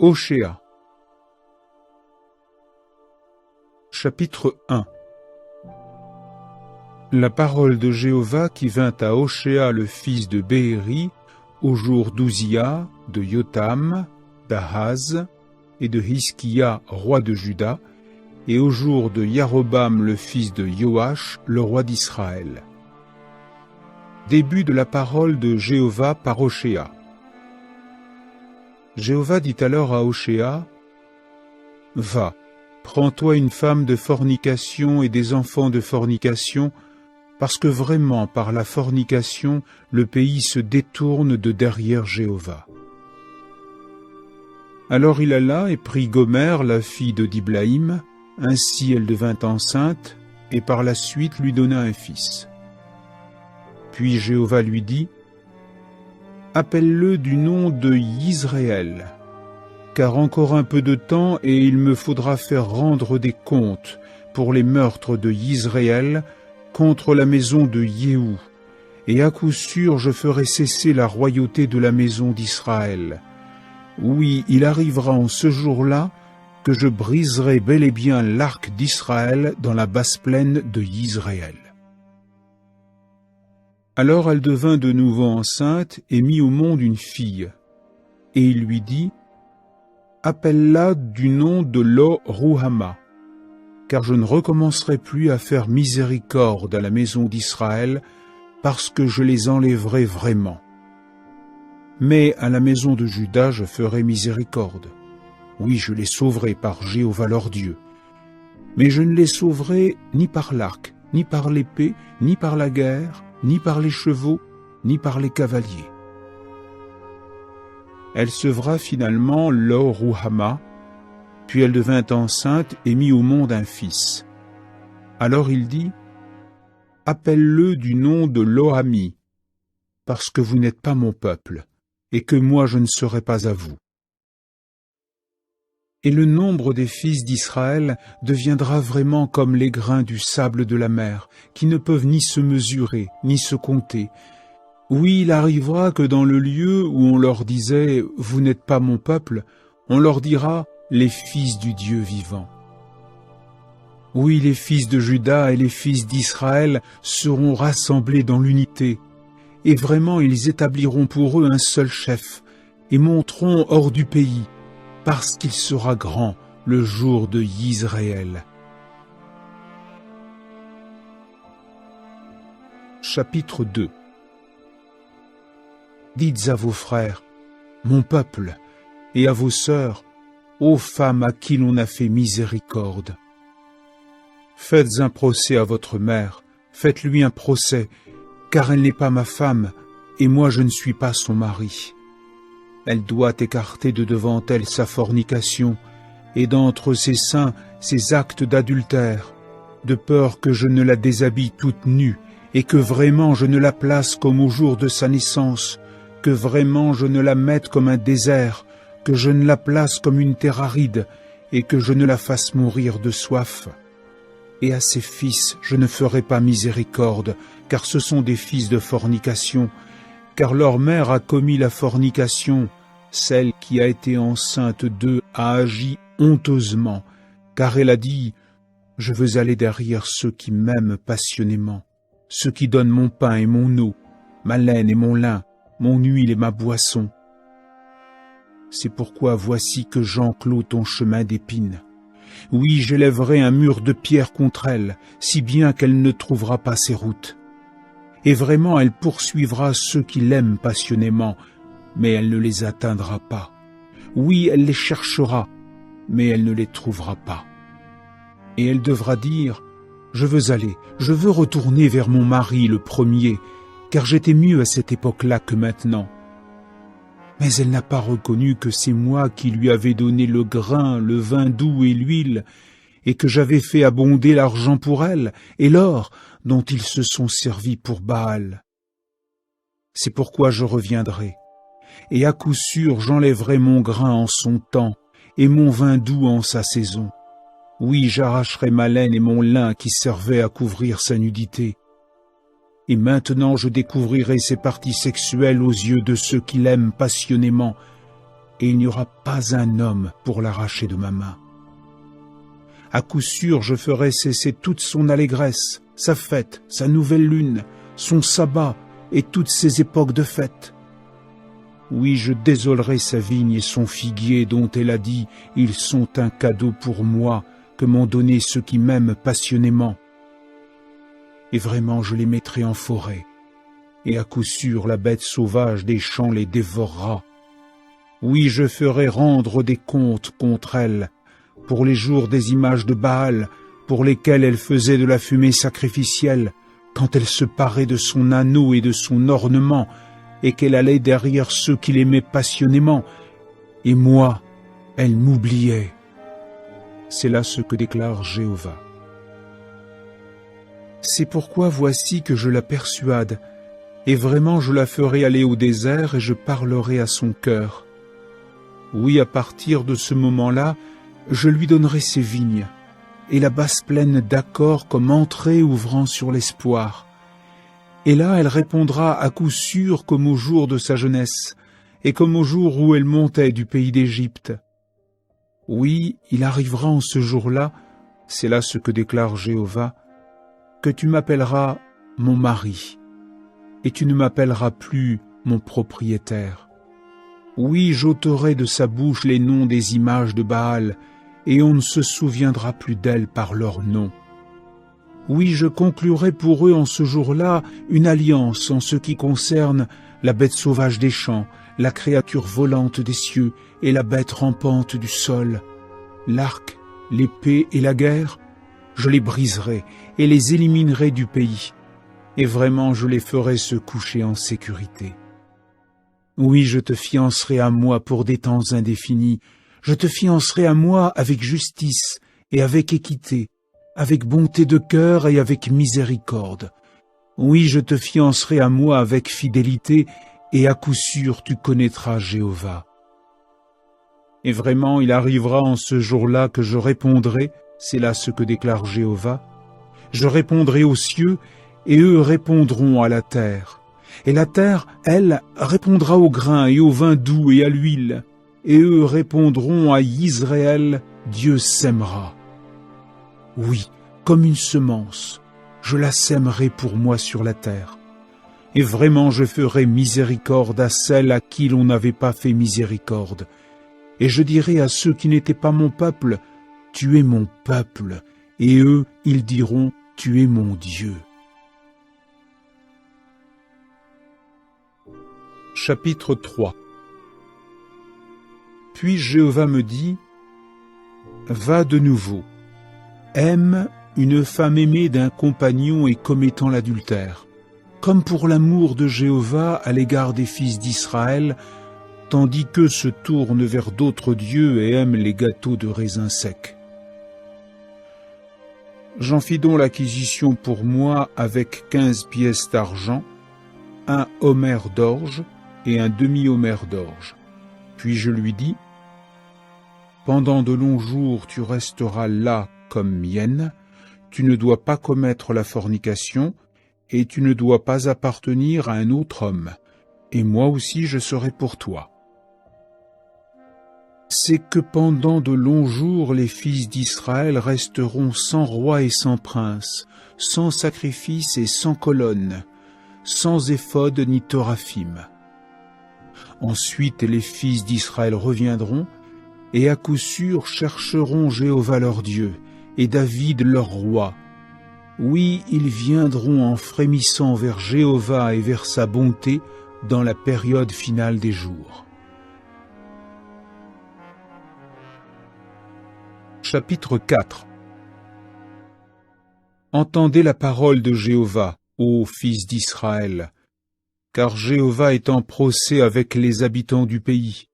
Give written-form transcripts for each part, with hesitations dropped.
Oshéa. Chapitre 1. La parole de Jéhovah qui vint à Oshéa le fils de Béhéri au jour d'Ouzia, de Yotam, d'Ahaz et de Hiskia, roi de Juda, et au jour de Yarobam le fils de Joach, le roi d'Israël. Début de la parole de Jéhovah par Oshéa. Jéhovah dit alors à Oshéa, « Va, prends-toi une femme de fornication et des enfants de fornication, parce que vraiment par la fornication le pays se détourne de derrière Jéhovah. » Alors il alla et prit Gomère, la fille de Diblaïm, ainsi elle devint enceinte, et par la suite lui donna un fils. Puis Jéhovah lui dit, « Appelle-le du nom de Yisraël, car encore un peu de temps et il me faudra faire rendre des comptes pour les meurtres de Yisraël contre la maison de Yéhou, et à coup sûr je ferai cesser la royauté de la maison d'Israël. Oui, il arrivera en ce jour-là que je briserai bel et bien l'arc d'Israël dans la basse plaine de Yisraël. » Alors elle devint de nouveau enceinte et mit au monde une fille. Et il lui dit, « Appelle-la du nom de Lo-Ruhama, car je ne recommencerai plus à faire miséricorde à la maison d'Israël, parce que je les enlèverai vraiment. Mais à la maison de Juda je ferai miséricorde. Oui, je les sauverai par Jéhovah leur Dieu. Mais je ne les sauverai ni par l'arc, ni par l'épée, ni par la guerre, ni par les chevaux, ni par les cavaliers. » Elle sevra finalement Lo-Ruhama, puis elle devint enceinte et mit au monde un fils. Alors il dit, « Appelle-le du nom de Lo-Ami, parce que vous n'êtes pas mon peuple, et que moi je ne serai pas à vous. » Et le nombre des fils d'Israël deviendra vraiment comme les grains du sable de la mer, qui ne peuvent ni se mesurer, ni se compter. Oui, il arrivera que dans le lieu où on leur disait « Vous n'êtes pas mon peuple », on leur dira « Les fils du Dieu vivant ». Oui, les fils de Juda et les fils d'Israël seront rassemblés dans l'unité, et vraiment ils établiront pour eux un seul chef, et monteront hors du pays, parce qu'il sera grand le jour de Yisraël. Chapitre 2. Dites à vos frères, mon peuple, et à vos sœurs, ô femmes à qui l'on a fait miséricorde. Faites un procès à votre mère, faites-lui un procès, car elle n'est pas ma femme, et moi je ne suis pas son mari. Elle doit écarter de devant elle sa fornication, et d'entre ses seins ses actes d'adultère, de peur que je ne la déshabille toute nue, et que vraiment je ne la place comme au jour de sa naissance, que vraiment je ne la mette comme un désert, que je ne la place comme une terre aride, et que je ne la fasse mourir de soif. Et à ses fils je ne ferai pas miséricorde, car ce sont des fils de fornication, car leur mère a commis la fornication, celle qui a été enceinte d'eux a agi honteusement, car elle a dit « Je veux aller derrière ceux qui m'aiment passionnément, ceux qui donnent mon pain et mon eau, ma laine et mon lin, mon huile et ma boisson. » C'est pourquoi voici que j'enclos ton chemin d'épines. Oui, j'élèverai un mur de pierre contre elle, si bien qu'elle ne trouvera pas ses routes. Et vraiment elle poursuivra ceux qui l'aiment passionnément, mais elle ne les atteindra pas. Oui, elle les cherchera, mais elle ne les trouvera pas. Et elle devra dire, « Je veux aller, je veux retourner vers mon mari le premier, car j'étais mieux à cette époque-là que maintenant. » Mais elle n'a pas reconnu que c'est moi qui lui avais donné le grain, le vin doux et l'huile, et que j'avais fait abonder l'argent pour elle, et l'or dont ils se sont servis pour Baal. C'est pourquoi je reviendrai, et à coup sûr j'enlèverai mon grain en son temps, et mon vin doux en sa saison. Oui, j'arracherai ma laine et mon lin qui servaient à couvrir sa nudité. Et maintenant je découvrirai ses parties sexuelles aux yeux de ceux qui l'aiment passionnément, et il n'y aura pas un homme pour l'arracher de ma main. À coup sûr je ferai cesser toute son allégresse, sa fête, sa nouvelle lune, son sabbat et toutes ses époques de fête. Oui, je désolerai sa vigne et son figuier dont elle a dit « Ils sont un cadeau pour moi que m'ont donné ceux qui m'aiment passionnément. » Et vraiment je les mettrai en forêt, et à coup sûr la bête sauvage des champs les dévorera. Oui, je ferai rendre des comptes contre elles, pour les jours des images de Baal, pour lesquelles elle faisait de la fumée sacrificielle, quand elle se parait de son anneau et de son ornement, et qu'elle allait derrière ceux qui l'aimaient passionnément, et moi, elle m'oubliait. C'est là ce que déclare Jéhovah. C'est pourquoi voici que je la persuade, et vraiment je la ferai aller au désert et je parlerai à son cœur. Oui, à partir de ce moment-là, je lui donnerai ses vignes, et la basse plaine d'accord comme entrée ouvrant sur l'espoir. Et là, elle répondra à coup sûr comme au jour de sa jeunesse, et comme au jour où elle montait du pays d'Égypte. Oui, il arrivera en ce jour-là, c'est là ce que déclare Jéhovah, que tu m'appelleras mon mari, et tu ne m'appelleras plus mon propriétaire. Oui, j'ôterai de sa bouche les noms des images de Baal, et on ne se souviendra plus d'elles par leur nom. Oui, je conclurai pour eux en ce jour-là une alliance en ce qui concerne la bête sauvage des champs, la créature volante des cieux et la bête rampante du sol. L'arc, l'épée et la guerre, je les briserai et les éliminerai du pays, et vraiment je les ferai se coucher en sécurité. Oui, je te fiancerai à moi pour des temps indéfinis, je te fiancerai à moi avec justice et avec équité, avec bonté de cœur et avec miséricorde. Oui, je te fiancerai à moi avec fidélité, et à coup sûr tu connaîtras Jéhovah. Et vraiment il arrivera en ce jour-là que je répondrai, c'est là ce que déclare Jéhovah, je répondrai aux cieux, et eux répondront à la terre. Et la terre, elle, répondra au grain et au vin doux et à l'huile, et eux répondront à Israël, Dieu sèmera. Oui, comme une semence, je la sèmerai pour moi sur la terre. Et vraiment je ferai miséricorde à celles à qui l'on n'avait pas fait miséricorde. Et je dirai à ceux qui n'étaient pas mon peuple, tu es mon peuple, et eux, ils diront, tu es mon Dieu. Chapitre 3. Puis Jéhovah me dit, va de nouveau, aime une femme aimée d'un compagnon et commettant l'adultère, comme pour l'amour de Jéhovah à l'égard des fils d'Israël, tandis qu'eux se tournent vers d'autres dieux et aiment les gâteaux de raisins secs. J'en fis donc l'acquisition pour moi avec 15 pièces d'argent, un homère d'orge et un demi-homère d'orge. Puis je lui dis, pendant de longs jours tu resteras là comme mienne, tu ne dois pas commettre la fornication, et tu ne dois pas appartenir à un autre homme, et moi aussi je serai pour toi. C'est que pendant de longs jours les fils d'Israël resteront sans roi et sans prince, sans sacrifice et sans colonne, sans éphod ni toraphim. Ensuite les fils d'Israël reviendront, et à coup sûr chercheront Jéhovah leur Dieu, et David leur roi. Oui, ils viendront en frémissant vers Jéhovah et vers sa bonté dans la période finale des jours. Chapitre 4. Entendez la parole de Jéhovah, ô fils d'Israël, car Jéhovah est en procès avec les habitants du pays.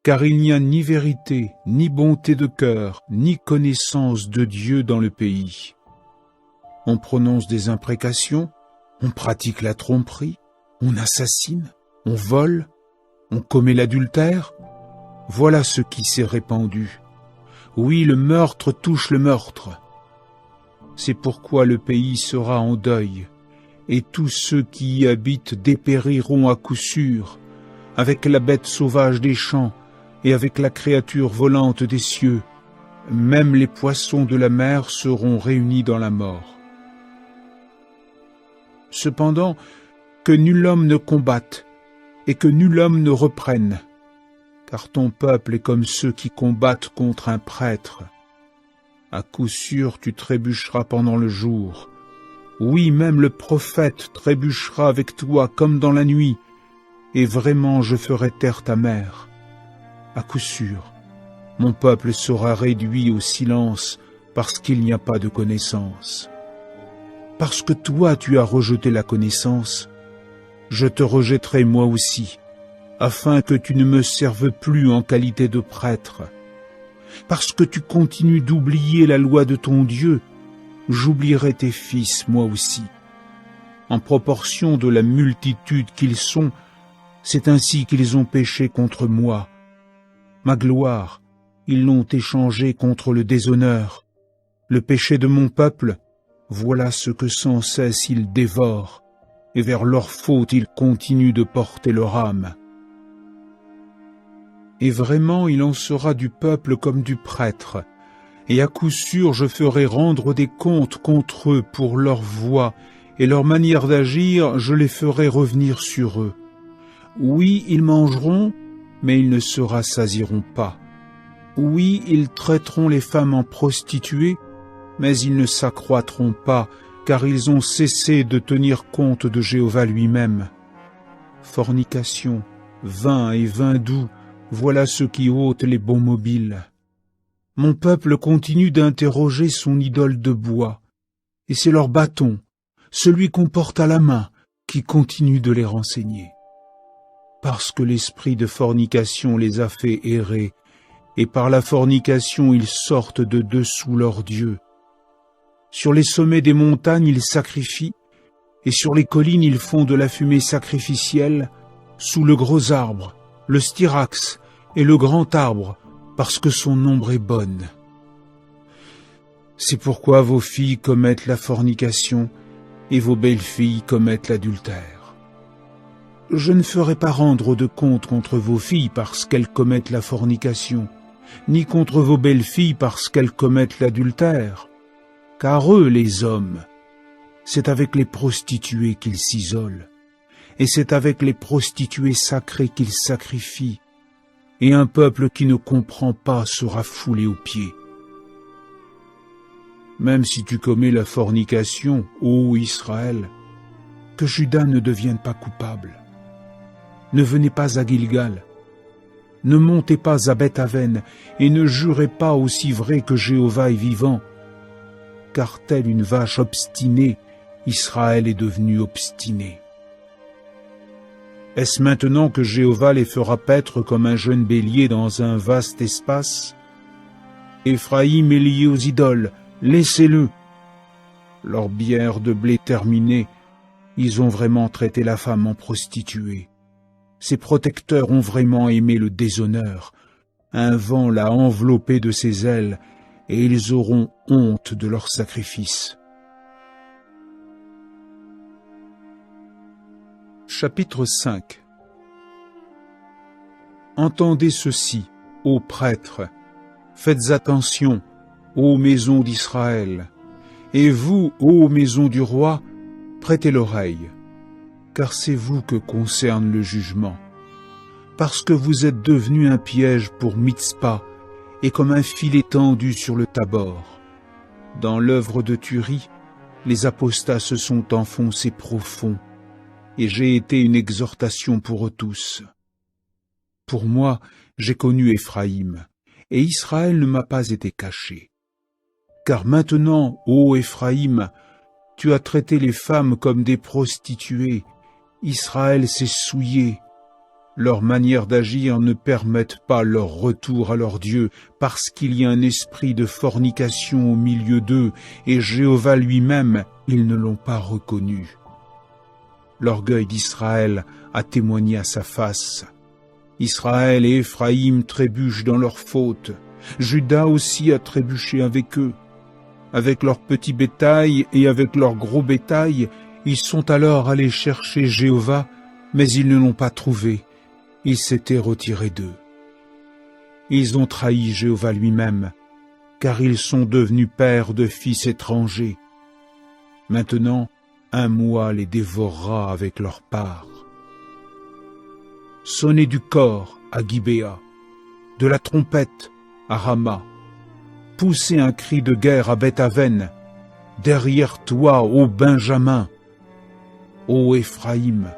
Car il n'y a ni vérité, ni bonté de cœur, ni connaissance de Dieu dans le pays. On prononce des imprécations, on pratique la tromperie, on assassine, on vole, On commet l'adultère? Voilà ce qui s'est répandu. Oui, le meurtre touche le meurtre. C'est pourquoi le pays sera en deuil, et tous ceux qui y habitent dépériront à coup sûr, avec la bête sauvage des champs et avec la créature volante des cieux. Même les poissons de la mer seront réunis dans la mort. Cependant, que nul homme ne combatte, et que nul homme ne reprenne, car ton peuple est comme ceux qui combattent contre un prêtre. À coup sûr, tu trébucheras pendant le jour. Oui, même le prophète trébuchera avec toi comme dans la nuit, et vraiment je ferai taire ta mère. À coup sûr, mon peuple sera réduit au silence parce qu'il n'y a pas de connaissance. Parce que toi tu as rejeté la connaissance, je te rejetterai moi aussi, afin que tu ne me serves plus en qualité de prêtre. Parce que tu continues d'oublier la loi de ton Dieu, j'oublierai tes fils moi aussi. En proportion de la multitude qu'ils sont, c'est ainsi qu'ils ont péché contre moi. Ma gloire, ils l'ont échangée contre le déshonneur. Le péché de mon peuple, voilà ce que sans cesse ils dévorent, et vers leur faute ils continuent de porter leur âme. Et vraiment il en sera du peuple comme du prêtre, et à coup sûr je ferai rendre des comptes contre eux pour leur voie, et leur manière d'agir, je les ferai revenir sur eux. Oui, ils mangeront, mais ils ne se rassasieront pas. Oui, ils traiteront les femmes en prostituées, mais ils ne s'accroîtront pas, car ils ont cessé de tenir compte de Jéhovah lui-même. Fornication, vin et vin doux, voilà ce qui ôte les bons mobiles. Mon peuple continue d'interroger son idole de bois, et c'est leur bâton, celui qu'on porte à la main, qui continue de les renseigner. Parce que l'esprit de fornication les a fait errer, et par la fornication ils sortent de dessous leur Dieu. Sur les sommets des montagnes ils sacrifient, et sur les collines ils font de la fumée sacrificielle, sous le gros arbre, le styrax et le grand arbre, parce que son ombre est bonne. C'est pourquoi vos filles commettent la fornication, et vos belles-filles commettent l'adultère. Je ne ferai pas rendre de compte contre vos filles parce qu'elles commettent la fornication, ni contre vos belles-filles parce qu'elles commettent l'adultère. Car eux, les hommes, c'est avec les prostituées qu'ils s'isolent, et c'est avec les prostituées sacrées qu'ils sacrifient, et un peuple qui ne comprend pas sera foulé aux pieds. Même si tu commets la fornication, ô Israël, que Juda ne devienne pas coupable. Ne venez pas à Gilgal, ne montez pas à Beth-Aven, et ne jurez pas aussi vrai que Jéhovah est vivant, car telle une vache obstinée, Israël est devenu obstiné. Est-ce maintenant que Jéhovah les fera paître comme un jeune bélier dans un vaste espace? Éphraïm est lié aux idoles, laissez-le. Leur bière de blé terminée, ils ont vraiment traité la femme en prostituée. Ses protecteurs ont vraiment aimé le déshonneur. Un vent l'a enveloppé de ses ailes, et ils auront honte de leur sacrifice. Chapitre 5. Entendez ceci, ô prêtres, faites attention, ô maison d'Israël, et vous, ô maison du roi, prêtez l'oreille, car c'est vous que concerne le jugement, parce que vous êtes devenus un piège pour Mitzpah, et comme un filet tendu sur le Tabor. Dans l'œuvre de tuerie, les apostats se sont enfoncés profond, et j'ai été une exhortation pour eux tous. Pour moi, j'ai connu Éphraïm, et Israël ne m'a pas été caché. Car maintenant, ô Éphraïm, tu as traité les femmes comme des prostituées, Israël s'est souillé. Leur manière d'agir ne permettent pas leur retour à leur Dieu, parce qu'il y a un esprit de fornication au milieu d'eux, et Jéhovah lui-même, ils ne l'ont pas reconnu. L'orgueil d'Israël a témoigné à sa face. Israël et Éphraïm trébuchent dans leurs fautes. Juda aussi a trébuché avec eux. Avec leur petit bétail et avec leur gros bétail, ils sont alors allés chercher Jéhovah, mais ils ne l'ont pas trouvé. Il s'était retiré d'eux. Ils ont trahi Jéhovah lui-même, car ils sont devenus pères de fils étrangers. Maintenant, un mois les dévorera avec leur part. Sonnez du cor à Gibéa, de la trompette à Rama. Poussez un cri de guerre à Beth-Aven. Derrière toi, ô Benjamin, ô Éphraïm,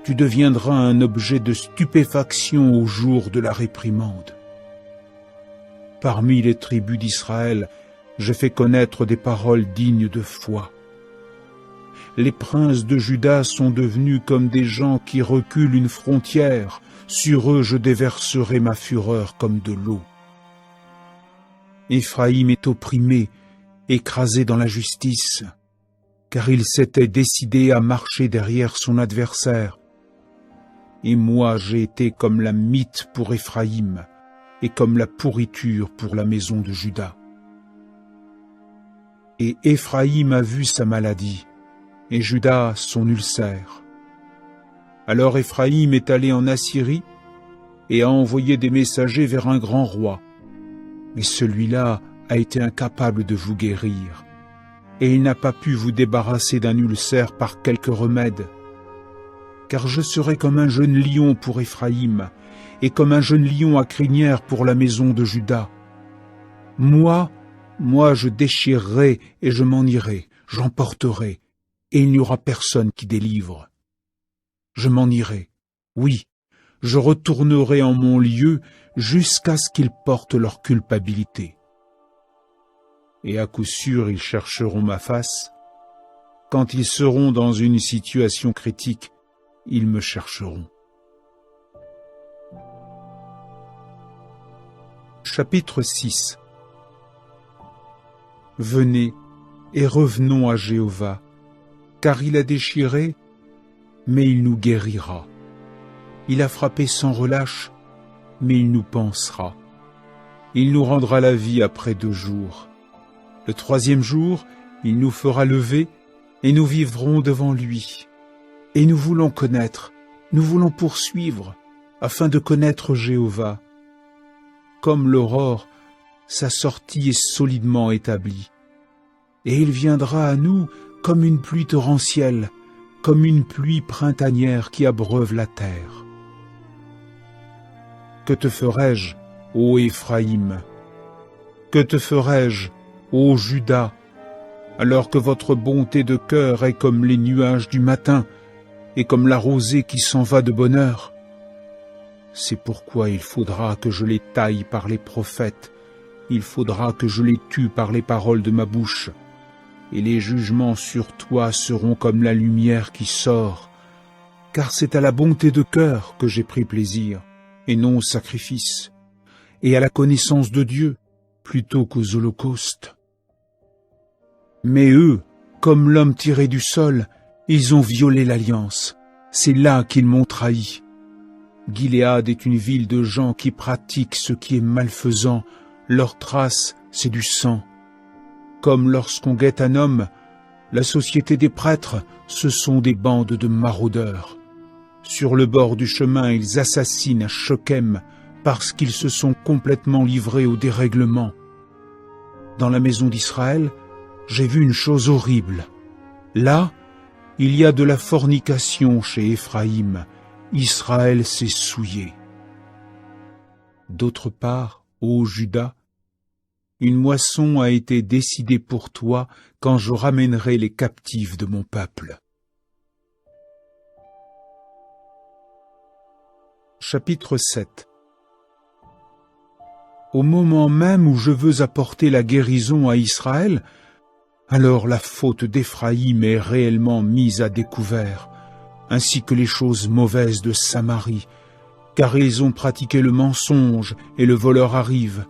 tu deviendras un objet de stupéfaction au jour de la réprimande. Parmi les tribus d'Israël, je fais connaître des paroles dignes de foi. Les princes de Juda sont devenus comme des gens qui reculent une frontière. Sur eux je déverserai ma fureur comme de l'eau. Éphraïm est opprimé, écrasé dans la justice, car il s'était décidé à marcher derrière son adversaire. Et moi j'ai été comme la mite pour Éphraïm, et comme la pourriture pour la maison de Juda. Et Éphraïm a vu sa maladie, et Juda son ulcère. Alors Éphraïm est allé en Assyrie, et a envoyé des messagers vers un grand roi. Mais celui-là a été incapable de vous guérir, et il n'a pas pu vous débarrasser d'un ulcère par quelque remède. Car je serai comme un jeune lion pour Éphraïm, et comme un jeune lion à crinière pour la maison de Juda. Moi, je déchirerai et je m'en irai, j'emporterai, et il n'y aura personne qui délivre. Je m'en irai, oui, je retournerai en mon lieu jusqu'à ce qu'ils portent leur culpabilité. Et à coup sûr, ils chercheront ma face. Quand ils seront dans une situation critique, ils me chercheront. Chapitre 6. Venez et revenons à Jéhovah, car il a déchiré, mais il nous guérira. Il a frappé sans relâche, mais il nous pansera. Il nous rendra la vie après 2 jours. Le 3e jour, il nous fera lever, et nous vivrons devant lui. Et nous voulons connaître, nous voulons poursuivre, afin de connaître Jéhovah. Comme l'aurore, sa sortie est solidement établie. Et il viendra à nous comme une pluie torrentielle, comme une pluie printanière qui abreuve la terre. Que te ferai-je, ô Éphraïm? Que te ferai-je, ô Juda, alors que votre bonté de cœur est comme les nuages du matin et comme la rosée qui s'en va de bonne heure? C'est pourquoi il faudra que je les taille par les prophètes, il faudra que je les tue par les paroles de ma bouche, et les jugements sur toi seront comme la lumière qui sort, car c'est à la bonté de cœur que j'ai pris plaisir, et non au sacrifice, et à la connaissance de Dieu, plutôt qu'aux holocaustes. Mais eux, comme l'homme tiré du sol, ils ont violé l'alliance, c'est là qu'ils m'ont trahi. Gilead est une ville de gens qui pratiquent ce qui est malfaisant, leur trace, c'est du sang. Comme lorsqu'on guette un homme, la société des prêtres, ce sont des bandes de maraudeurs. Sur le bord du chemin, ils assassinent à Shochem parce qu'ils se sont complètement livrés au dérèglement. Dans la maison d'Israël, j'ai vu une chose horrible. Là, il y a de la fornication chez Éphraïm. Israël s'est souillé. D'autre part, ô Juda, une moisson a été décidée pour toi quand je ramènerai les captifs de mon peuple. Chapitre 7. Au moment même où je veux apporter la guérison à Israël, alors la faute d'Éphraïm est réellement mise à découvert, ainsi que les choses mauvaises de Samarie, car ils ont pratiqué le mensonge et le voleur arrive.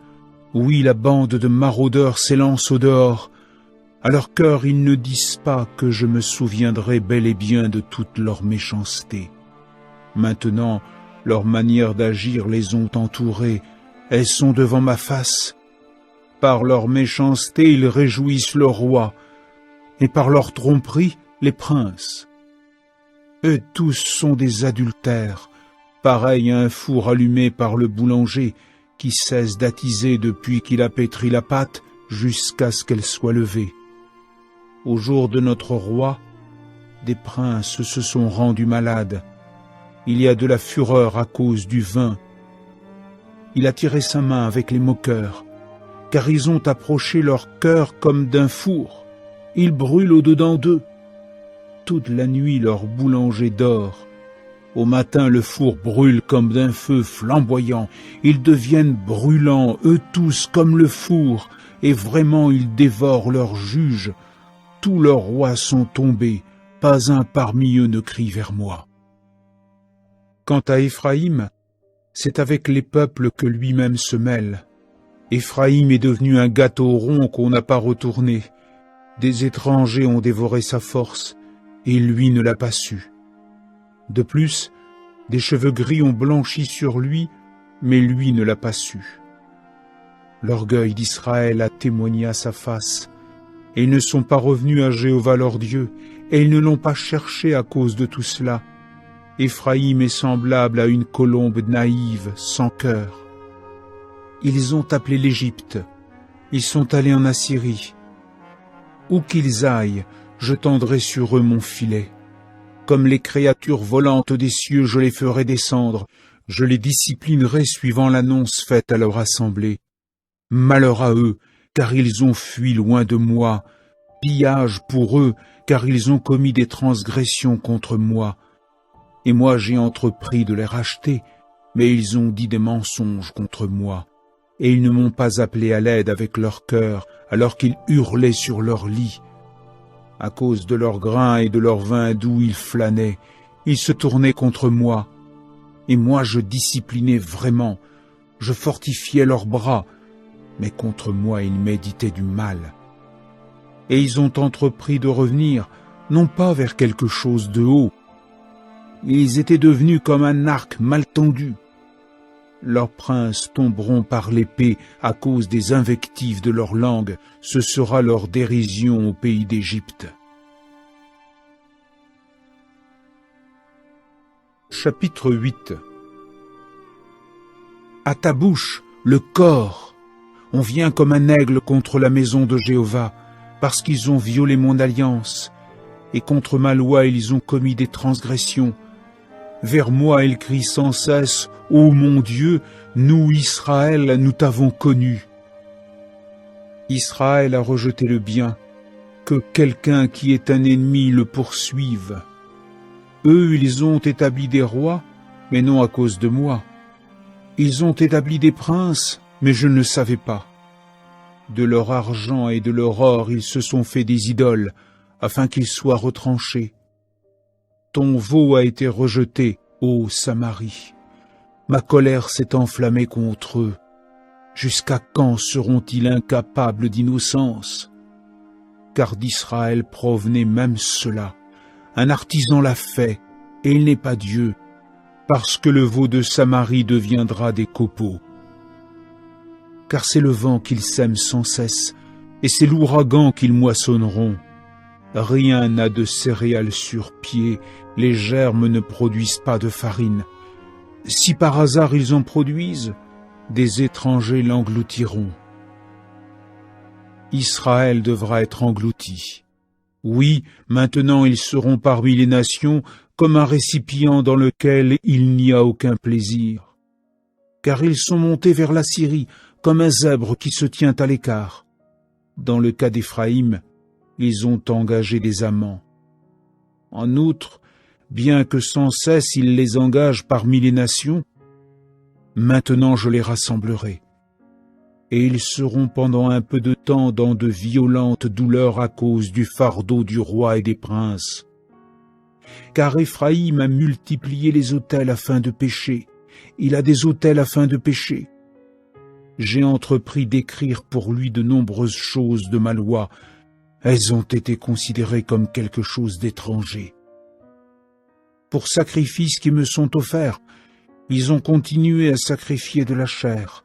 Oui, la bande de maraudeurs s'élance au dehors. À leur cœur, ils ne disent pas que je me souviendrai bel et bien de toute leur méchanceté. Maintenant, Leurs manières d'agir les ont entourées, elles sont devant ma face. Par leur méchanceté, ils réjouissent le roi, et par leur tromperie, les princes. Eux tous sont des adultères, pareils à un four allumé par le boulanger, qui cesse d'attiser depuis qu'il a pétri la pâte jusqu'à ce qu'elle soit levée. Au jour de notre roi, des princes se sont rendus malades. Il y a de la fureur à cause du vin. Il a tiré sa main avec les moqueurs, car ils ont approché leur cœur comme d'un four. Ils brûlent au-dedans d'eux. Toute la nuit leur boulanger dort. Au matin le four brûle comme d'un feu flamboyant. Ils deviennent brûlants, eux tous comme le four, et vraiment ils dévorent leurs juges. Tous leurs rois sont tombés, pas un parmi eux ne crie vers moi. Quant à Éphraïm, c'est avec les peuples que lui-même se mêle. Éphraïm est devenu un gâteau rond qu'on n'a pas retourné. Des étrangers ont dévoré sa force, et lui ne l'a pas su. De plus, des cheveux gris ont blanchi sur lui, mais lui ne l'a pas su. L'orgueil d'Israël a témoigné à sa face, et ils ne sont pas revenus à Jéhovah leur Dieu, et ils ne l'ont pas cherché à cause de tout cela. Éphraïm est semblable à une colombe naïve, sans cœur. Ils ont appelé l'Égypte, ils sont allés en Assyrie. Où qu'ils aillent, je tendrai sur eux mon filet. Comme les créatures volantes des cieux, je les ferai descendre, je les disciplinerai suivant l'annonce faite à leur assemblée. Malheur à eux, car ils ont fui loin de moi. Pillage pour eux, car ils ont commis des transgressions contre moi. Et moi j'ai entrepris de les racheter, mais ils ont dit des mensonges contre moi. Et ils ne m'ont pas appelé à l'aide avec leur cœur, alors qu'ils hurlaient sur leur lit. À cause de leur grain et de leur vin doux, ils flânaient, ils se tournaient contre moi. Et moi je disciplinais vraiment, je fortifiais leurs bras, mais contre moi ils méditaient du mal. Et ils ont entrepris de revenir, non pas vers quelque chose de haut. Ils étaient devenus comme un arc mal tendu. Leurs princes tomberont par l'épée à cause des invectives de leur langue. Ce sera leur dérision au pays d'Égypte. Chapitre 8. À ta bouche, le corps. On vient comme un aigle contre la maison de Jéhovah, parce qu'ils ont violé mon alliance, et contre ma loi ils ont commis des transgressions. Vers moi ils crient sans cesse, « Ô mon Dieu, nous, Israël, nous t'avons connu. » Israël a rejeté le bien, que quelqu'un qui est un ennemi le poursuive. Eux, ils ont établi des rois, mais non à cause de moi. Ils ont établi des princes, mais je ne le savais pas. De leur argent et de leur or, ils se sont fait des idoles, afin qu'ils soient retranchés. Ton veau a été rejeté, ô Samarie. Ma colère s'est enflammée contre eux. Jusqu'à quand seront-ils incapables d'innocence? Car d'Israël provenait même cela. Un artisan l'a fait, et il n'est pas Dieu, parce que le veau de Samarie deviendra des copeaux. Car c'est le vent qu'ils sèment sans cesse, et c'est l'ouragan qu'ils moissonneront. Rien n'a de céréales sur pied, les germes ne produisent pas de farine. Si par hasard ils en produisent, des étrangers l'engloutiront. Israël devra être englouti. Oui, maintenant ils seront parmi les nations comme un récipient dans lequel il n'y a aucun plaisir. Car ils sont montés vers la Syrie comme un zèbre qui se tient à l'écart. Dans le cas d'Éphraïm, ils ont engagé des amants. En outre, bien que sans cesse il les engage parmi les nations, maintenant je les rassemblerai, et ils seront pendant un peu de temps dans de violentes douleurs à cause du fardeau du roi et des princes. Car Éphraïm a multiplié les autels afin de pécher, il a des autels afin de pécher. J'ai entrepris d'écrire pour lui de nombreuses choses de ma loi, elles ont été considérées comme quelque chose d'étranger. Pour sacrifices qui me sont offerts, Ils ont continué à sacrifier de la chair,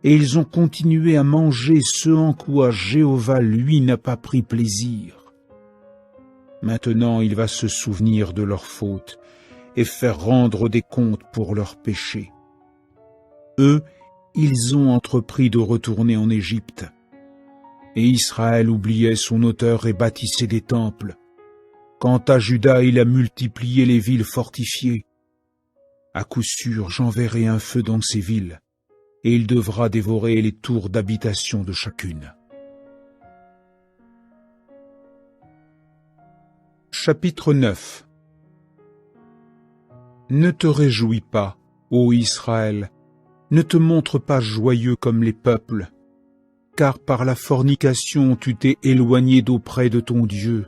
et ils ont continué à manger ce en quoi Jéhovah, lui, n'a pas pris plaisir. Maintenant il va se souvenir de leurs fautes et faire rendre des comptes pour leurs péchés. Eux, ils ont entrepris de retourner en Égypte, et Israël oubliait son auteur et bâtissait des temples. Quant à Juda, il a multiplié les villes fortifiées. À coup sûr, j'enverrai un feu dans ces villes, et il devra dévorer les tours d'habitation de chacune. Chapitre 9. Ne te réjouis pas, ô Israël, ne te montre pas joyeux comme les peuples, car par la fornication tu t'es éloigné d'auprès de ton Dieu.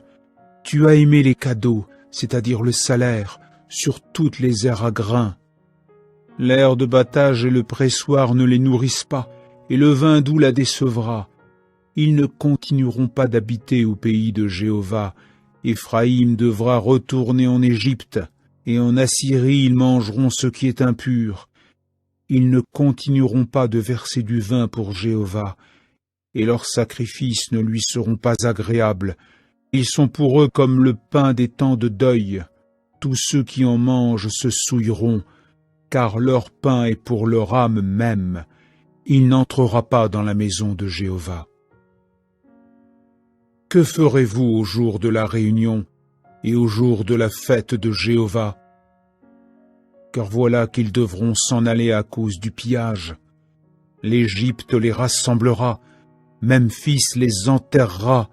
Tu as aimé les cadeaux, c'est-à-dire le salaire, sur toutes les aires à grains. L'air de battage et le pressoir ne les nourrissent pas, et le vin doux la décevra. Ils ne continueront pas d'habiter au pays de Jéhovah. Éphraïm devra retourner en Égypte, et en Assyrie ils mangeront ce qui est impur. Ils ne continueront pas de verser du vin pour Jéhovah, et leurs sacrifices ne lui seront pas agréables. Ils sont pour eux comme le pain des temps de deuil. Tous ceux qui en mangent se souilleront, car leur pain est pour leur âme même. Il n'entrera pas dans la maison de Jéhovah. Que ferez-vous au jour de la réunion et au jour de la fête de Jéhovah? Car voilà qu'ils devront s'en aller à cause du pillage. L'Égypte les rassemblera, Memphis les enterrera.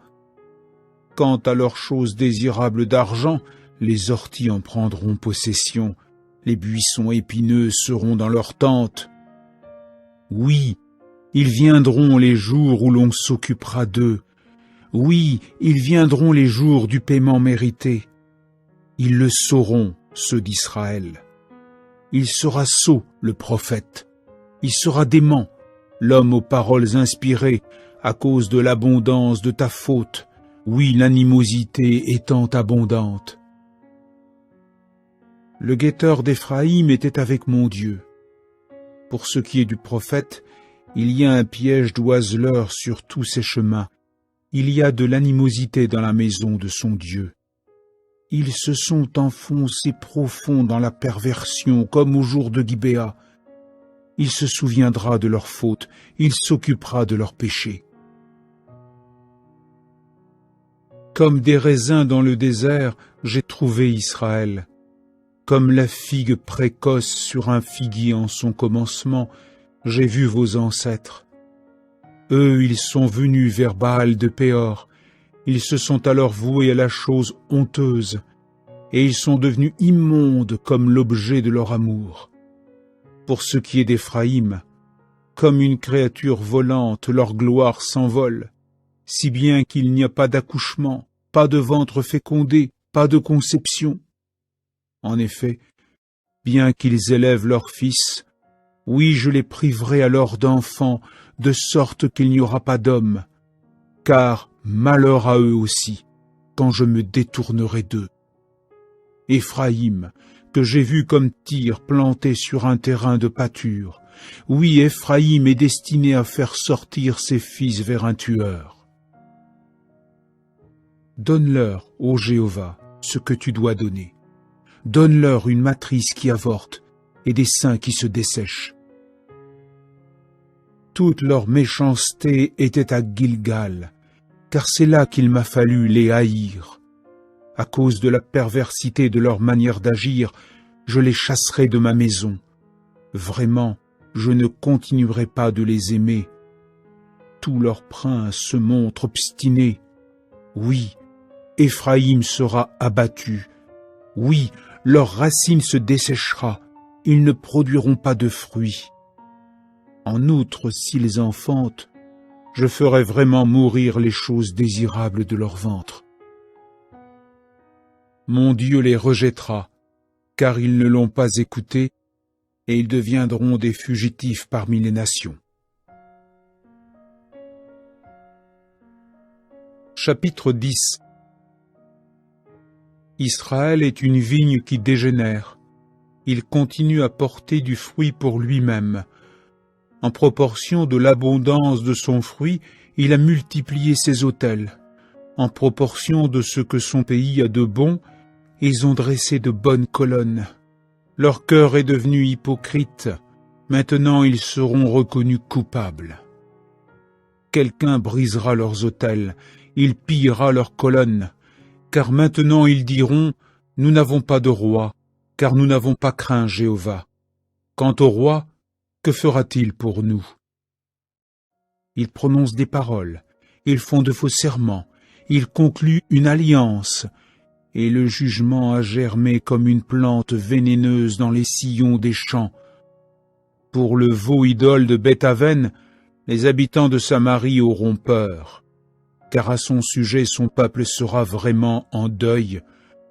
Quant à leurs choses désirables d'argent, les orties en prendront possession, les buissons épineux seront dans leurs tentes. Oui, ils viendront les jours où l'on s'occupera d'eux. Oui, ils viendront les jours du paiement mérité. Ils le sauront, ceux d'Israël. Il sera sot, le prophète. Il sera dément, l'homme aux paroles inspirées, à cause de l'abondance de ta faute. Oui, l'animosité étant abondante. Le guetteur d'Éphraïm était avec mon Dieu. Pour ce qui est du prophète, il y a un piège d'oiseleurs sur tous ses chemins. Il y a de l'animosité dans la maison de son Dieu. Ils se sont enfoncés profond dans la perversion, comme au jour de Gibéa. Il se souviendra de leurs fautes, il s'occupera de leurs péchés. Comme des raisins dans le désert, j'ai trouvé Israël. Comme la figue précoce sur un figuier en son commencement, j'ai vu vos ancêtres. Eux, ils sont venus vers Baal de Péor. Ils se sont alors voués à la chose honteuse, et ils sont devenus immondes comme l'objet de leur amour. Pour ce qui est d'Éphraïm, comme une créature volante, leur gloire s'envole, si bien qu'il n'y a pas d'accouchement, pas de ventre fécondé, pas de conception. En effet, bien qu'ils élèvent leurs fils, oui, je les priverai alors d'enfants, de sorte qu'il n'y aura pas d'hommes, car malheur à eux aussi, quand je me détournerai d'eux. Éphraïm, que j'ai vu comme Tyr planté sur un terrain de pâture, oui, Éphraïm est destiné à faire sortir ses fils vers un tueur. Donne-leur, ô Jéhovah, ce que tu dois donner. Donne-leur une matrice qui avorte et des seins qui se dessèchent. Toute leur méchanceté était à Gilgal, car c'est là qu'il m'a fallu les haïr. À cause de la perversité de leur manière d'agir, je les chasserai de ma maison. Vraiment, je ne continuerai pas de les aimer. Tous leurs princes se montrent obstinés. Oui, Éphraïm sera abattu. Oui, leur racine se desséchera. Ils ne produiront pas de fruits. En outre, s'ils enfantent, je ferai vraiment mourir les choses désirables de leur ventre. Mon Dieu les rejettera, car ils ne l'ont pas écouté, et ils deviendront des fugitifs parmi les nations. Chapitre 10. Israël est une vigne qui dégénère. il continue à porter du fruit pour lui-même. En proportion de l'abondance de son fruit, il a multiplié ses autels. En proportion de ce que son pays a de bon, ils ont dressé de bonnes colonnes. Leur cœur est devenu hypocrite. Maintenant ils seront reconnus coupables. Quelqu'un brisera leurs autels, il pillera leurs colonnes, car maintenant ils diront « Nous n'avons pas de roi, car nous n'avons pas craint Jéhovah. Quant au roi, que fera-t-il pour nous ?» Ils prononcent des paroles, ils font de faux serments, ils concluent une alliance, et le jugement a germé comme une plante vénéneuse dans les sillons des champs. Pour le veau idole de Beth-Aven, les habitants de Samarie auront peur, car à son sujet son peuple sera vraiment en deuil,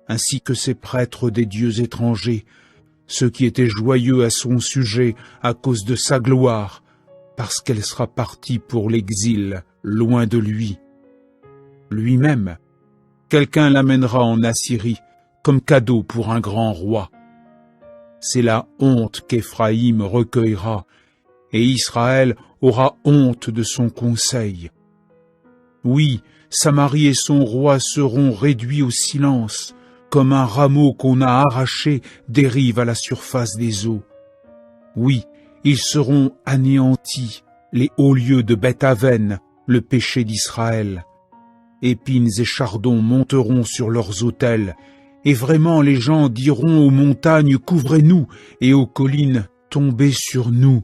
ainsi que ses prêtres des dieux étrangers, ceux qui étaient joyeux à son sujet à cause de sa gloire, parce qu'elle sera partie pour l'exil, loin de lui. Lui-même, quelqu'un l'amènera en Assyrie, comme cadeau pour un grand roi. C'est la honte qu'Éphraïm recueillera, et Israël aura honte de son conseil. Oui, Samarie et son roi seront réduits au silence, comme un rameau qu'on a arraché dérive à la surface des eaux. Oui, ils seront anéantis, les hauts lieux de Beth-Aven, le péché d'Israël. Épines et chardons monteront sur leurs autels, et vraiment les gens diront aux montagnes « Couvrez-nous » et aux collines « Tombez sur nous ».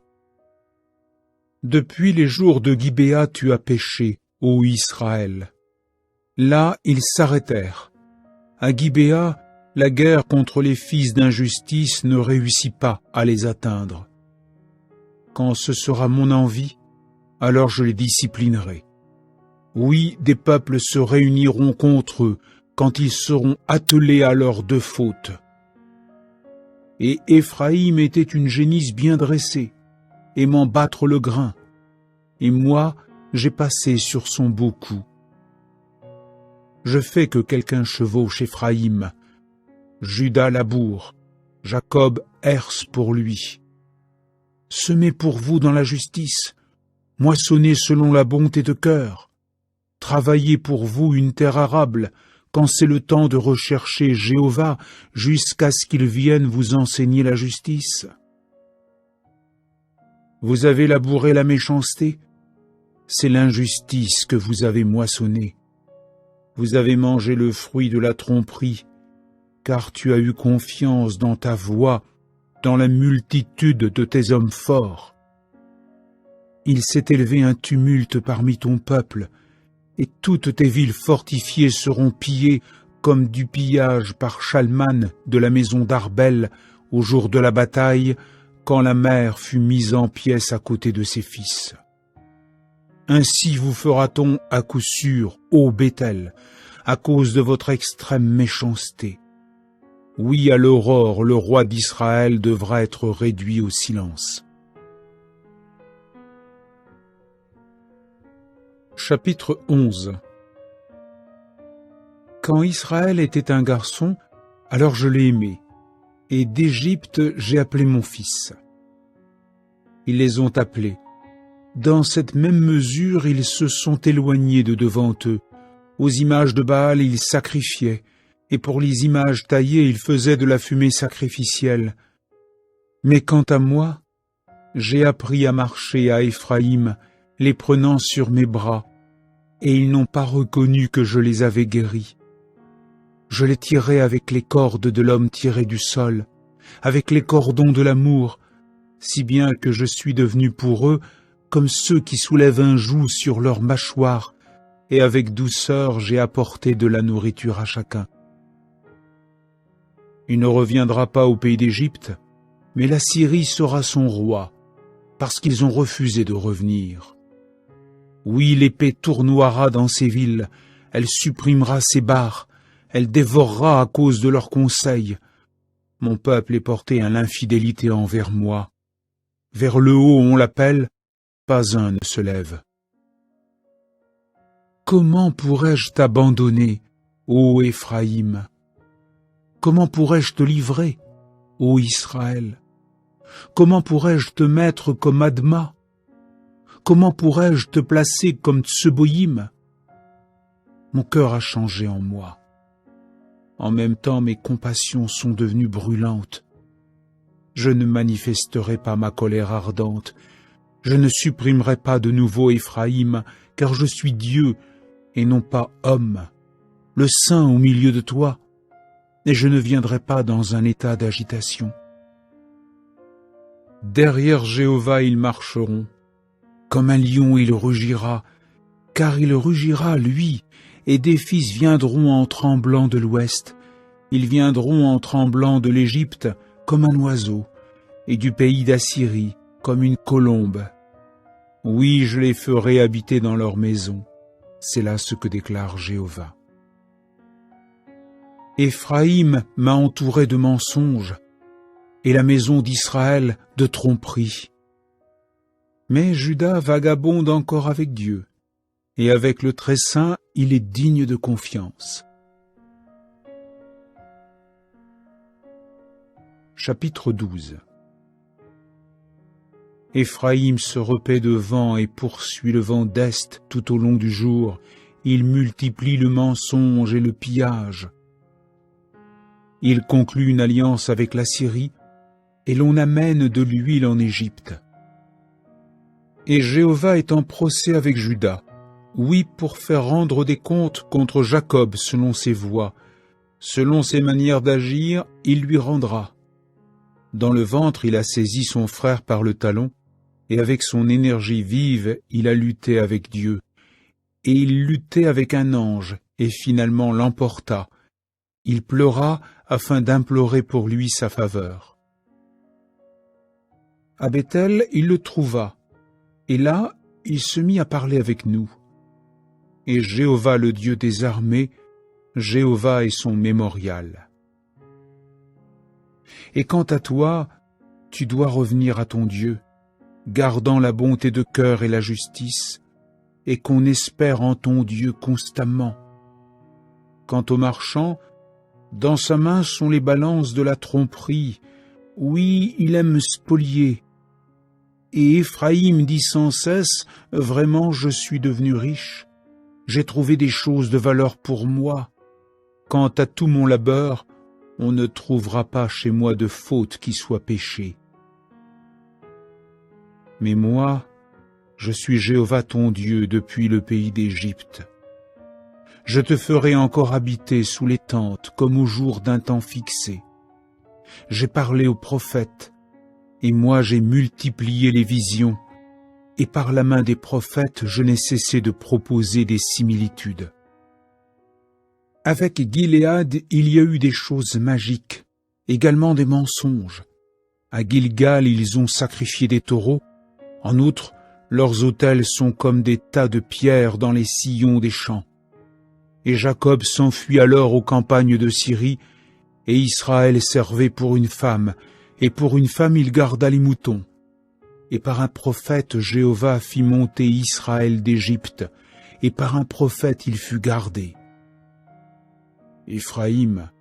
Depuis les jours de Gibéa tu as péché, ô Israël. Là ils s'arrêtèrent. À Gibéa, la guerre contre les fils d'injustice ne réussit pas à les atteindre. Quand ce sera mon envie, alors je les disciplinerai. Oui, des peuples se réuniront contre eux quand ils seront attelés à leurs deux fautes. Et Éphraïm était une génisse bien dressée, aimant battre le grain, et moi, j'ai passé sur son beau cou. Je fais que quelqu'un chevauche Éphraïm, Juda laboure, Jacob herse pour lui. Semez pour vous dans la justice, moissonnez selon la bonté de cœur, travaillez pour vous une terre arable, quand c'est le temps de rechercher Jéhovah, jusqu'à ce qu'il vienne vous enseigner la justice. Vous avez labouré la méchanceté, c'est l'injustice que vous avez moissonnée. Vous avez mangé le fruit de la tromperie, car tu as eu confiance dans ta voix, dans la multitude de tes hommes forts. Il s'est élevé un tumulte parmi ton peuple, et toutes tes villes fortifiées seront pillées comme du pillage par Chalman de la maison d'Arbel au jour de la bataille, quand la mère fut mise en pièces à côté de ses fils. Ainsi vous fera-t-on à coup sûr, ô Béthel, à cause de votre extrême méchanceté. Oui, à l'aurore, le roi d'Israël devra être réduit au silence. Chapitre 11. Quand Israël était un garçon, alors je l'ai aimé, et d'Égypte j'ai appelé mon fils. Ils les ont appelés. Dans cette même mesure, ils se sont éloignés de devant eux. Aux images de Baal, ils sacrifiaient, et pour les images taillées, ils faisaient de la fumée sacrificielle. Mais quant à moi, j'ai appris à marcher à Éphraïm, les prenant sur mes bras, et ils n'ont pas reconnu que je les avais guéris. Je les tirai avec les cordes de l'homme tiré du sol, avec les cordons de l'amour, si bien que je suis devenu pour eux comme ceux qui soulèvent un joug sur leur mâchoire, et avec douceur j'ai apporté de la nourriture à chacun. Il ne reviendra pas au pays d'Égypte, mais la Syrie sera son roi, parce qu'ils ont refusé de revenir. Oui, l'épée tournoiera dans ses villes, elle supprimera ses barres, elle dévorera à cause de leurs conseils. Mon peuple est porté à l'infidélité envers moi. Vers le haut on l'appelle, pas un ne se lève. Comment pourrais-je t'abandonner, ô Éphraïm? Comment pourrais-je te livrer, ô Israël? Comment pourrais-je te mettre comme Adma? Comment pourrais-je te placer comme Tseboïm? Mon cœur a changé en moi. En même temps, mes compassions sont devenues brûlantes. Je ne manifesterai pas ma colère ardente. Je ne supprimerai pas de nouveau Éphraïm, car je suis Dieu et non pas homme, le saint au milieu de toi, et je ne viendrai pas dans un état d'agitation. Derrière Jéhovah ils marcheront, comme un lion il rugira, car il rugira, lui, et des fils viendront en tremblant de l'ouest, ils viendront en tremblant de l'Égypte comme un oiseau, et du pays d'Assyrie comme une colombe. Oui, je les ferai habiter dans leur maison. C'est là ce que déclare Jéhovah. Éphraïm m'a entouré de mensonges, et la maison d'Israël de tromperies. Mais Juda vagabonde encore avec Dieu, et avec le Très-Saint, il est digne de confiance. Chapitre 12. Éphraïm se repaît de vent et poursuit le vent d'est tout au long du jour. Il multiplie le mensonge et le pillage. Il conclut une alliance avec la Syrie, et l'on amène de l'huile en Égypte. Et Jéhovah est en procès avec Juda, oui, pour faire rendre des comptes contre Jacob selon ses voies, selon ses manières d'agir, il lui rendra. Dans le ventre, il a saisi son frère par le talon, et avec son énergie vive, il a lutté avec Dieu. Et il luttait avec un ange, et finalement l'emporta. Il pleura afin d'implorer pour lui sa faveur. À Béthel, il le trouva, et là, il se mit à parler avec nous. Et Jéhovah, le Dieu des armées, Jéhovah est son mémorial. Et quant à toi, tu dois revenir à ton Dieu, gardant la bonté de cœur et la justice, et qu'on espère en ton Dieu constamment. Quant au marchand, dans sa main sont les balances de la tromperie. Oui, il aime spolier. Et Éphraïm dit sans cesse, « Vraiment, je suis devenu riche. J'ai trouvé des choses de valeur pour moi. Quant à tout mon labeur, on ne trouvera pas chez moi de faute qui soit péchée. Mais moi, je suis Jéhovah ton Dieu depuis le pays d'Égypte. Je te ferai encore habiter sous les tentes comme au jour d'un temps fixé. J'ai parlé aux prophètes, et moi j'ai multiplié les visions, et par la main des prophètes je n'ai cessé de proposer des similitudes. Avec Gilead, il y a eu des choses magiques, également des mensonges. À Gilgal, ils ont sacrifié des taureaux. En outre, leurs autels sont comme des tas de pierres dans les sillons des champs. Et Jacob s'enfuit alors aux campagnes de Syrie, et Israël servait pour une femme, et pour une femme il garda les moutons. Et par un prophète Jéhovah fit monter Israël d'Égypte, et par un prophète il fut gardé. Éphraïm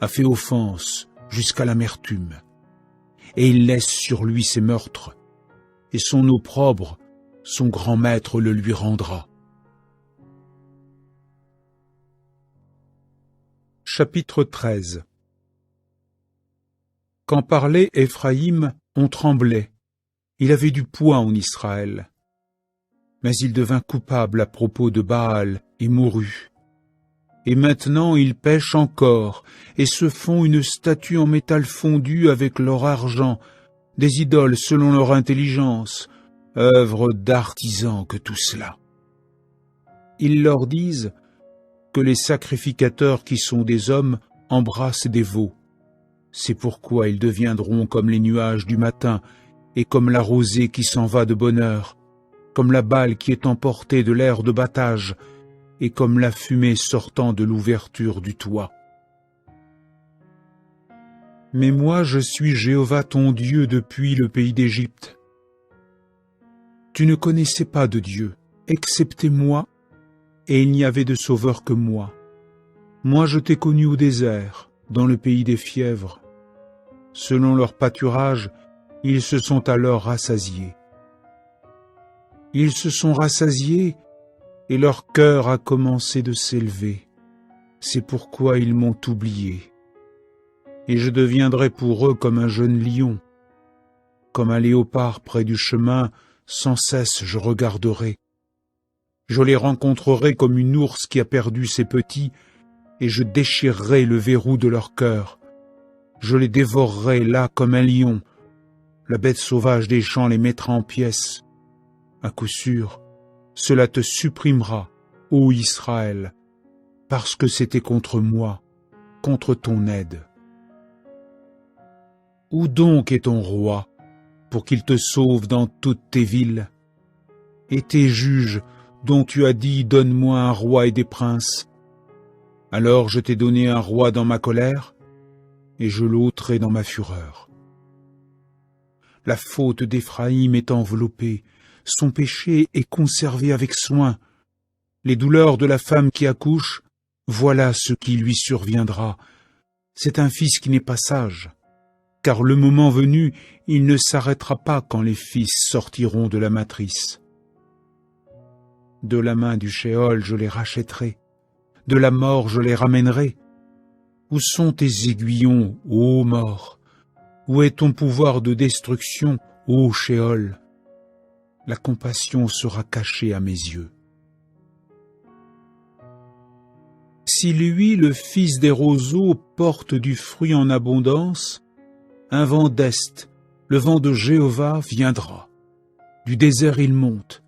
a fait offense jusqu'à l'amertume, et il laisse sur lui ses meurtres, et son opprobre, son grand maître le lui rendra. Chapitre 13. Quand parlait Éphraïm, on tremblait. Il avait du poids en Israël. Mais il devint coupable à propos de Baal et mourut. Et maintenant ils pêchent encore, et se font une statue en métal fondu avec leur argent, des idoles selon leur intelligence, œuvre d'artisans que tout cela. Ils leur disent que les sacrificateurs qui sont des hommes embrassent des veaux. C'est pourquoi ils deviendront comme les nuages du matin, et comme la rosée qui s'en va de bonne heure, comme la balle qui est emportée de l'air de battage, et comme la fumée sortant de l'ouverture du toit. Mais moi je suis Jéhovah ton Dieu depuis le pays d'Égypte. Tu ne connaissais pas de Dieu, excepté moi, et il n'y avait de sauveur que moi. Moi je t'ai connu au désert, dans le pays des fièvres. Selon leur pâturage, ils se sont alors rassasiés. Ils se sont rassasiés et leur cœur a commencé de s'élever. C'est pourquoi ils m'ont oublié. Et je deviendrai pour eux comme un jeune lion. Comme un léopard près du chemin, sans cesse je regarderai. Je les rencontrerai comme une ours qui a perdu ses petits, et je déchirerai le verrou de leur cœur. Je les dévorerai là comme un lion. La bête sauvage des champs les mettra en pièces. À coup sûr, cela te supprimera, ô Israël, parce que c'était contre moi, contre ton aide. Où donc est ton roi, pour qu'il te sauve dans toutes tes villes? Et tes juges, dont tu as dit, donne-moi un roi et des princes. Alors je t'ai donné un roi dans ma colère, et je l'ôterai dans ma fureur. La faute d'Éphraïm est enveloppée, son péché est conservé avec soin. Les douleurs de la femme qui accouche, voilà ce qui lui surviendra. C'est un fils qui n'est pas sage, car le moment venu, il ne s'arrêtera pas quand les fils sortiront de la matrice. De la main du Sheol je les rachèterai, de la mort je les ramènerai. Où sont tes aiguillons, ô mort? Où est ton pouvoir de destruction, ô Sheol? La compassion sera cachée à mes yeux. Si lui, le fils des roseaux, porte du fruit en abondance, un vent d'est, le vent de Jéhovah, viendra. Du désert il monte,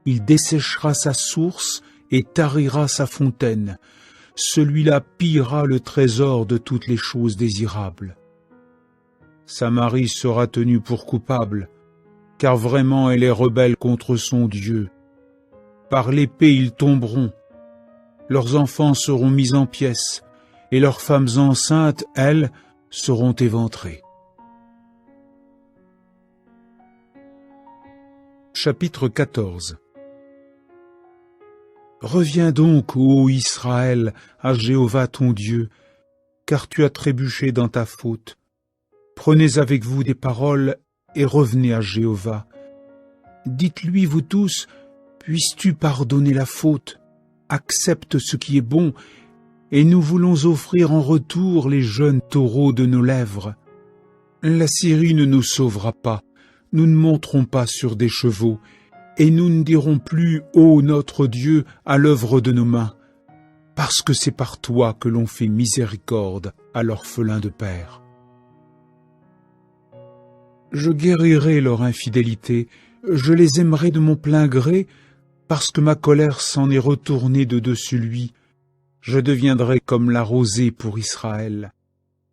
il desséchera sa source et tarira sa fontaine. Celui-là pillera le trésor de toutes les choses désirables. Samarie sera tenue pour coupable, car vraiment elle est rebelle contre son Dieu. Par l'épée ils tomberont, leurs enfants seront mis en pièces, et leurs femmes enceintes, elles, seront éventrées. Chapitre 14. Reviens donc, ô Israël, à Jéhovah ton Dieu, car tu as trébuché dans ta faute. Prenez avec vous des paroles et revenez à Jéhovah. Dites-lui, vous tous, puisses-tu pardonner la faute? Accepte ce qui est bon, et nous voulons offrir en retour les jeunes taureaux de nos lèvres. La Syrie ne nous sauvera pas, nous ne monterons pas sur des chevaux, et nous ne dirons plus, ô notre Dieu, à l'œuvre de nos mains, parce que c'est par toi que l'on fait miséricorde à l'orphelin de père. Je guérirai leur infidélité, je les aimerai de mon plein gré, parce que ma colère s'en est retournée de dessus lui. Je deviendrai comme la rosée pour Israël.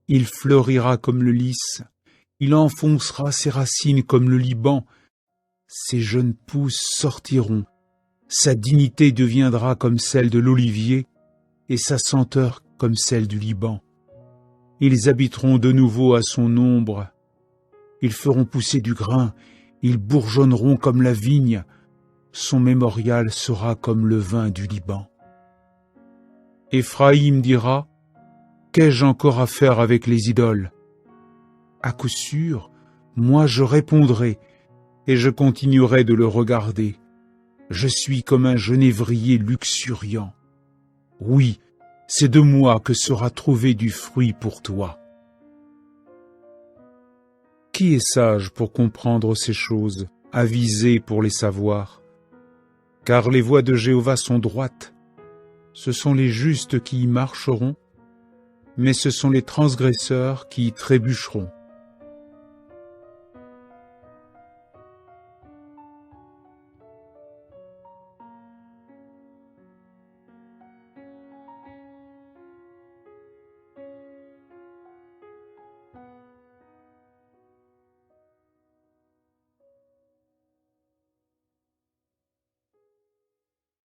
Il fleurira comme le lys, il enfoncera ses racines comme le Liban. Ses jeunes pousses sortiront, sa dignité deviendra comme celle de l'olivier, et sa senteur comme celle du Liban. Ils habiteront de nouveau à son ombre, ils feront pousser du grain, ils bourgeonneront comme la vigne, son mémorial sera comme le vin du Liban. Éphraïm dira, qu'ai-je encore à faire avec les idoles? À coup sûr, moi je répondrai, et je continuerai de le regarder. Je suis comme un genévrier luxuriant. Oui, c'est de moi que sera trouvé du fruit pour toi. Qui est sage pour comprendre ces choses, avisé pour les savoir? Car les voies de Jéhovah sont droites. Ce sont les justes qui y marcheront, mais ce sont les transgresseurs qui y trébucheront.